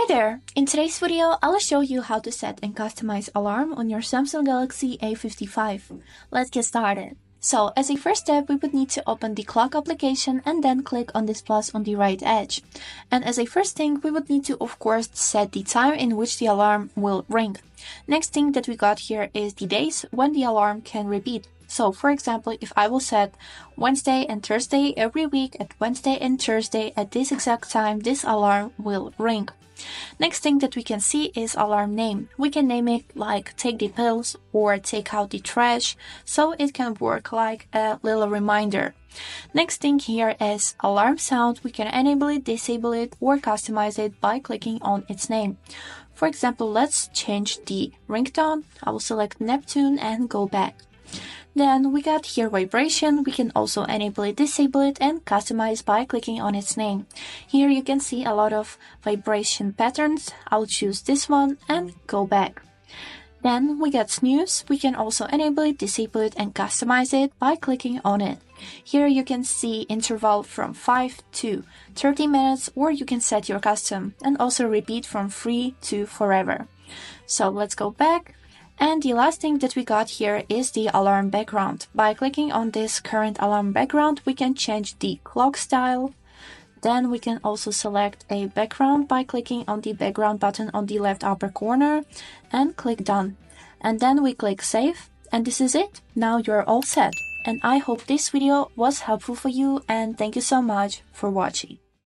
Hi there! In today's video, I'll show you how to set and customize alarm on your Samsung Galaxy A55. Let's get started. So, as a first step, we would need to open the clock application and then click on this plus on the right edge. And as a first thing, we would need to, of course, set the time in which the alarm will ring. Next thing that we got here is the days when the alarm can repeat. So, for example, if I will set Wednesday and Thursday every week at Wednesday and Thursday at this exact time, this alarm will ring. Next thing that we can see is alarm name. We can name it like take the pills or take out the trash, so it can work like a little reminder. Next thing here is alarm sound. We can enable it, disable it, or customize it by clicking on its name. For example, let's change the ringtone. I will select Neptune and go back. Then we got here vibration. We can also enable it, disable it, and customize by clicking on its name. Here you can see a lot of vibration patterns. I'll choose this one and go back. Then we got snooze. We can also enable it, disable it, and customize it by clicking on it. Here you can see interval from 5 to 30 minutes, or you can set your custom and also repeat from 3 to forever. So let's go back. And the last thing that we got here is the alarm background. By clicking on this current alarm background, we can change the clock style. Then we can also select a background by clicking on the background button on the left upper corner and click done. And then we click save. And this is it. Now you're all set. And I hope this video was helpful for you, and thank you so much for watching.